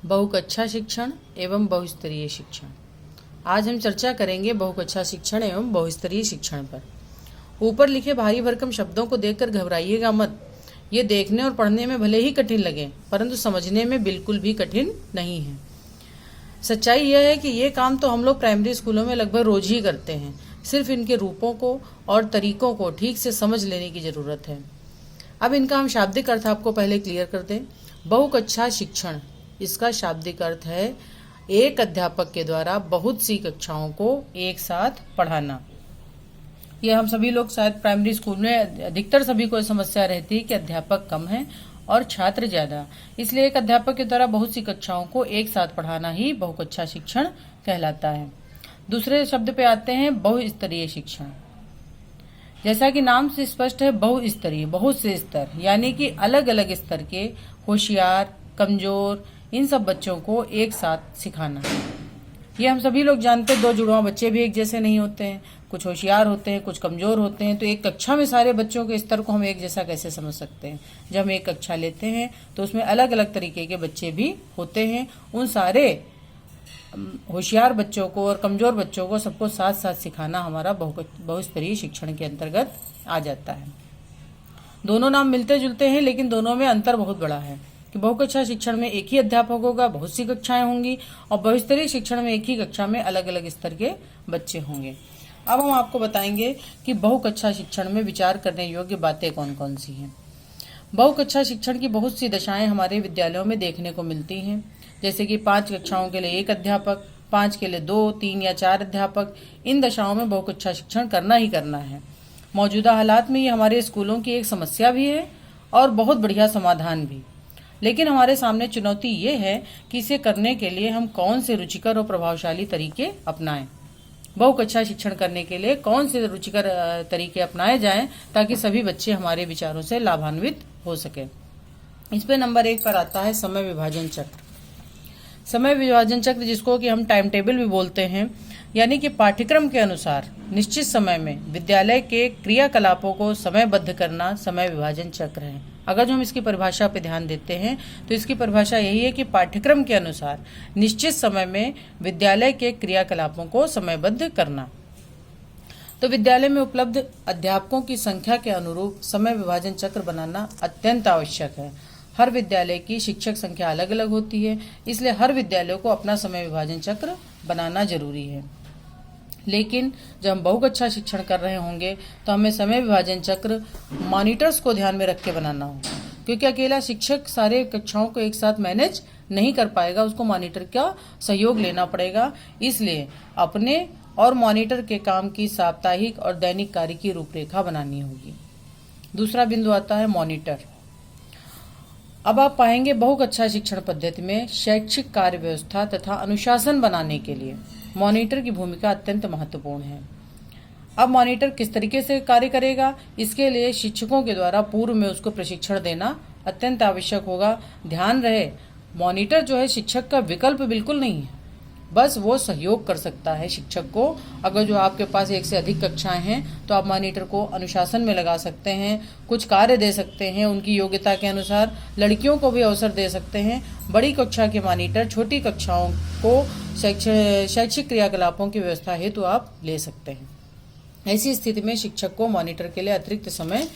बहुकक्षा शिक्षण एवं बहुस्तरीय शिक्षण। आज हम चर्चा करेंगे बहुकक्षा शिक्षण एवं बहुस्तरीय शिक्षण पर। ऊपर लिखे भारी भरकम शब्दों को देखकर घबराइएगा मत। ये देखने और पढ़ने में भले ही कठिन लगे, परंतु समझने में बिल्कुल भी कठिन नहीं है। सच्चाई यह है कि ये काम तो हम लोग प्राइमरी स्कूलों में लगभग रोज ही करते हैं। सिर्फ इनके रूपों को और तरीकों को ठीक से समझ लेने की जरूरत है। अब इनका हम शाब्दिक अर्थ आपको पहले क्लियर कर दें। बहुकक्षा शिक्षण, इसका शाब्दिक अर्थ है एक अध्यापक के द्वारा बहुत सी कक्षाओं को एक साथ पढ़ाना। ये हम सभी लोग शायद प्राइमरी स्कूल में अधिकतर सभी को समस्या रहती है कि अध्यापक कम है और छात्र ज्यादा, इसलिए एक अध्यापक के द्वारा बहुत सी कक्षाओं को एक साथ पढ़ाना ही बहुकक्षा शिक्षण कहलाता है। दूसरे शब्द पे आते हैं बहुस्तरीय शिक्षण। जैसा कि नाम से स्पष्ट है, बहुस्तरीय, बहुत से स्तर, यानी कि अलग अलग स्तर के होशियार, कमजोर, इन सब बच्चों को एक साथ सिखाना। ये हम सभी लोग जानते हैं, दो जुड़वा बच्चे भी एक जैसे नहीं होते हैं, कुछ होशियार होते हैं, कुछ कमजोर होते हैं। तो एक कक्षा में सारे बच्चों के स्तर को हम एक जैसा कैसे समझ सकते हैं? जब हम एक कक्षा लेते हैं तो उसमें अलग अलग तरीके के बच्चे भी होते हैं। उन सारे होशियार बच्चों को और कमजोर बच्चों को सबको साथ साथ सिखाना हमारा बहुस्तरीय शिक्षण के अंतर्गत आ जाता है। दोनों नाम मिलते जुलते हैं, लेकिन दोनों में अंतर बहुत बड़ा है कि बहुकक्षा शिक्षण में एक ही अध्यापक होगा, बहुत सी कक्षाएं होंगी, और बहुस्तरीय शिक्षण में एक ही कक्षा में अलग अलग स्तर के बच्चे होंगे। अब हम आपको बताएंगे कि बहुकक्षा शिक्षण में विचार करने योग्य बातें कौन कौन सी हैं। बहुकक्षा शिक्षण की बहुत सी दशाएं हमारे विद्यालयों में देखने को मिलती हैं, जैसे कि 5 कक्षाओं के लिए एक अध्यापक, 5 के लिए 2, 3 या 4 अध्यापक। इन दशाओं में बहुकक्षा शिक्षण करना ही करना है। मौजूदा हालात में ये हमारे स्कूलों की एक समस्या भी है और बहुत बढ़िया समाधान भी। लेकिन हमारे सामने चुनौती ये है कि इसे करने के लिए हम कौन से रुचिकर और प्रभावशाली तरीके अपनाएं। बहुकक्षा शिक्षण करने के लिए कौन से रुचिकर तरीके अपनाए जाएं ताकि सभी बच्चे हमारे विचारों से लाभान्वित हो सके। इस पे नंबर 1 पर आता है समय विभाजन चक्र। समय विभाजन चक्र, जिसको कि हम टाइम टेबल भी बोलते हैं, यानी कि पाठ्यक्रम के अनुसार निश्चित समय में विद्यालय के क्रियाकलापों को समयबद्ध करना समय विभाजन चक्र है। अगर जो हम इसकी परिभाषा पे ध्यान देते हैं तो इसकी परिभाषा यही है कि पाठ्यक्रम के अनुसार निश्चित समय में विद्यालय के क्रियाकलापों को समयबद्ध करना। तो विद्यालय में उपलब्ध अध्यापकों की संख्या के अनुरूप समय विभाजन चक्र बनाना अत्यंत आवश्यक है। हर विद्यालय की शिक्षक संख्या अलग अलग होती है, इसलिए हर विद्यालय को अपना समय विभाजन चक्र बनाना जरूरी है। लेकिन जब हम बहुकक्षा शिक्षण कर रहे होंगे तो हमें समय विभाजन चक्र मॉनिटर्स को ध्यान में रख के बनाना होगा, क्योंकि अकेला शिक्षक सारे कक्षाओं को एक साथ मैनेज नहीं कर पाएगा, उसको मॉनिटर का सहयोग लेना पड़ेगा। इसलिए अपने और मॉनिटर के काम की साप्ताहिक और दैनिक कार्य की रूपरेखा बनानी होगी। दूसरा बिंदु आता है मॉनिटर। अब आप पाएंगे बहुकक्षा शिक्षण पद्धति में शैक्षिक कार्य व्यवस्था तथा अनुशासन बनाने के लिए मॉनिटर की भूमिका अत्यंत महत्वपूर्ण है। अब मॉनिटर किस तरीके से कार्य करेगा, इसके लिए शिक्षकों के द्वारा पूर्व में उसको प्रशिक्षण देना अत्यंत आवश्यक होगा। ध्यान रहे, मॉनिटर जो है शिक्षक का विकल्प बिल्कुल नहीं है, बस वो सहयोग कर सकता है शिक्षक को। अगर जो आपके पास 1 से अधिक कक्षाएं हैं तो आप मॉनिटर को अनुशासन में लगा सकते हैं, कुछ कार्य दे सकते हैं, उनकी योग्यता के अनुसार लड़कियों को भी अवसर दे सकते हैं। बड़ी कक्षा के मॉनिटर छोटी कक्षाओं को शैक्षिक क्रियाकलापों की व्यवस्था हेतु आप ले सकते हैं। ऐसी स्थिति में शिक्षक को मॉनिटर के लिए अतिरिक्त समय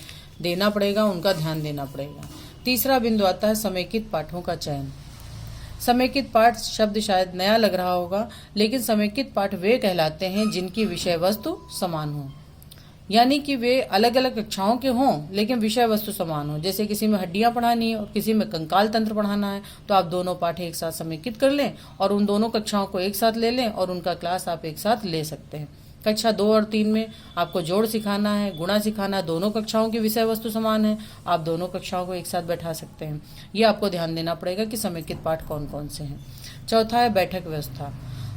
देना पड़ेगा, उनका ध्यान देना पड़ेगा। तीसरा बिंदु आता है समेकित पाठों का चयन। समेकित पाठ शब्द शायद नया लग रहा होगा, लेकिन समेकित पाठ वे कहलाते हैं जिनकी विषय वस्तु समान हो, यानी कि वे अलग अलग कक्षाओं के हों लेकिन विषय वस्तु समान हो। जैसे किसी में हड्डियां पढ़ानी है और किसी में कंकाल तंत्र पढ़ाना है, तो आप दोनों पाठ एक साथ समेकित कर लें और उन दोनों कक्षाओं को एक साथ ले लें और उनका क्लास आप एक साथ ले सकते हैं। कक्षा 2 और 3 में आपको जोड़ सिखाना है, गुणा सिखाना है, दोनों कक्षाओं की विषय वस्तु समान है, आप दोनों कक्षाओं को एक साथ बैठा सकते हैं। ये आपको ध्यान देना पड़ेगा कि समेकित पाठ कौन कौन से हैं। चौथा है बैठक व्यवस्था।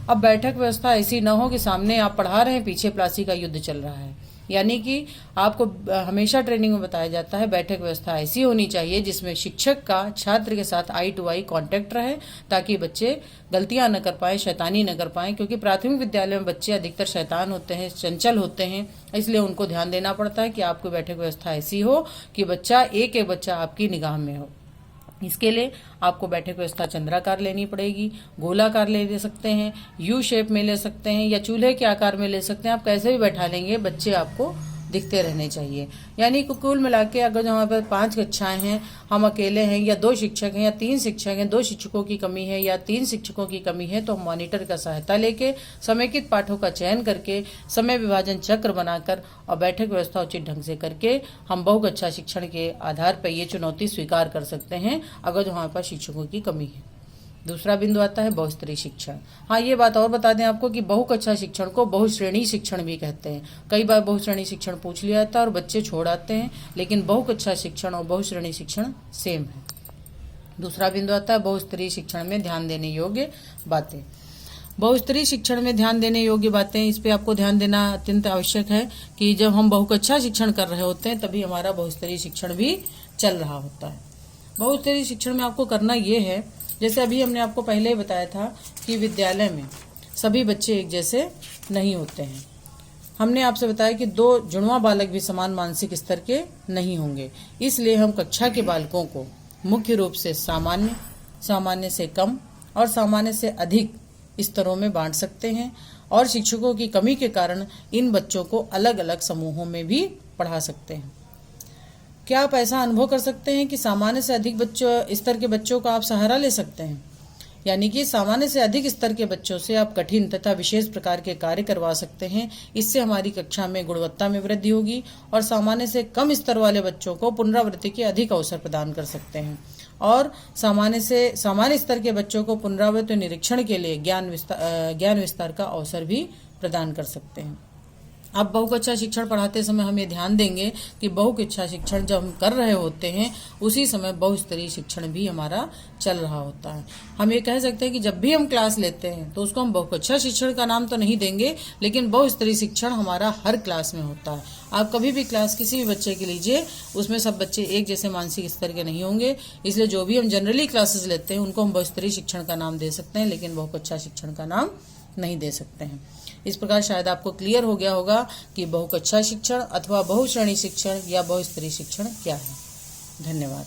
अब बैठक व्यवस्था ऐसी न हो कि सामने आप पढ़ा रहे हैं, पीछे प्लासी का युद्ध चल रहा है, यानी कि आपको हमेशा ट्रेनिंग में बताया जाता है बैठक व्यवस्था ऐसी होनी चाहिए जिसमें शिक्षक का छात्र के साथ आई टू आई कांटेक्ट रहे, ताकि बच्चे गलतियां न कर पाए, शैतानी न कर पाए। क्योंकि प्राथमिक विद्यालय में बच्चे अधिकतर शैतान होते हैं, चंचल होते हैं, इसलिए उनको ध्यान देना पड़ता है कि आपको बैठक व्यवस्था ऐसी हो कि बच्चा एक एक बच्चा आपकी निगाह में हो। इसके लिए आपको बैठक व्यवस्था चंद्राकार लेनी पड़ेगी, गोलाकार ले सकते हैं, यू शेप में ले सकते हैं, या चूल्हे के आकार में ले सकते हैं। आप कैसे भी बैठा लेंगे, बच्चे आपको दिखते रहने चाहिए। यानी कि कुल मिला के अगर हमारे पास 5 कक्षाएं हैं, हम अकेले हैं या 2 शिक्षक हैं या 3 शिक्षक हैं, 2 शिक्षकों की कमी है या 3 शिक्षकों की कमी है, तो हम मॉनिटर का सहायता लेके समेकित पाठों का चयन करके समय विभाजन चक्र बनाकर और बैठक व्यवस्था उचित ढंग से करके हम बहुकक्षा शिक्षण के आधार पर ये चुनौती स्वीकार कर सकते हैं अगर जो हमारे पास शिक्षकों की कमी है। दूसरा बिंदु आता है बहुस्तरीय शिक्षण। हाँ, ये बात और बता दें आपको कि बहुकक्षा शिक्षण को बहुश्रेणी शिक्षण भी कहते हैं। कई बार बहुश्रेणी शिक्षण पूछ लिया जाता है और बच्चे छोड़ आते हैं, लेकिन बहुकक्षा शिक्षण और बहुश्रेणी शिक्षण सेम है। दूसरा बिंदु आता है बहुस्तरीय शिक्षण में ध्यान देने योग्य बातें। बहुस्तरीय शिक्षण में ध्यान देने योग्य बातें, इस पे आपको ध्यान देना अत्यंत आवश्यक है कि जब हम बहुकक्षा शिक्षण कर रहे होते हैं तभी हमारा बहुस्तरीय शिक्षण भी चल रहा होता है। बहुस्तरीय शिक्षण में आपको करना ये है, जैसे अभी हमने आपको पहले ही बताया था कि विद्यालय में सभी बच्चे एक जैसे नहीं होते हैं। हमने आपसे बताया कि 2 जुड़वा बालक भी समान मानसिक स्तर के नहीं होंगे, इसलिए हम कक्षा के बालकों को मुख्य रूप से सामान्य, सामान्य से कम और सामान्य से अधिक स्तरों में बांट सकते हैं और शिक्षकों की कमी के कारण इन बच्चों को अलग अलग समूहों में भी पढ़ा सकते हैं। क्या आप ऐसा अनुभव कर सकते हैं कि सामान्य से अधिक स्तर के बच्चों का आप सहारा ले सकते हैं? यानी कि सामान्य से अधिक स्तर के बच्चों से आप कठिन तथा विशेष प्रकार के कार्य करवा सकते हैं। इससे हमारी कक्षा में गुणवत्ता में वृद्धि होगी और सामान्य से कम स्तर वाले बच्चों को पुनरावृत्ति के अधिक अवसर प्रदान कर सकते हैं और सामान्य स्तर के बच्चों को पुनरावृत्ति निरीक्षण के लिए ज्ञान विस्तार का अवसर भी प्रदान कर सकते हैं। अब बहुकक्षा शिक्षण पढ़ाते समय हम ये ध्यान देंगे कि बहुकक्षा शिक्षण जब हम कर रहे होते हैं उसी समय बहुस्तरीय शिक्षण भी हमारा चल रहा होता है। हम ये कह सकते हैं कि जब भी हम क्लास लेते हैं तो उसको हम बहुकक्षा शिक्षण का नाम तो नहीं देंगे, लेकिन बहुस्तरीय शिक्षण हमारा हर क्लास में होता है। आप कभी भी क्लास किसी भी बच्चे की लीजिए, उसमें सब बच्चे एक जैसे मानसिक स्तर के नहीं होंगे, इसलिए जो भी हम जनरली क्लासेस लेते हैं उनको हम बहुस्तरीय शिक्षण का नाम दे सकते हैं, लेकिन बहुकक्षा शिक्षण का नाम नहीं दे सकते हैं। इस प्रकार शायद आपको क्लियर हो गया होगा कि बहुकक्षा शिक्षण अथवा बहुश्रेणी शिक्षण या बहुस्तरीय शिक्षण क्या है। धन्यवाद।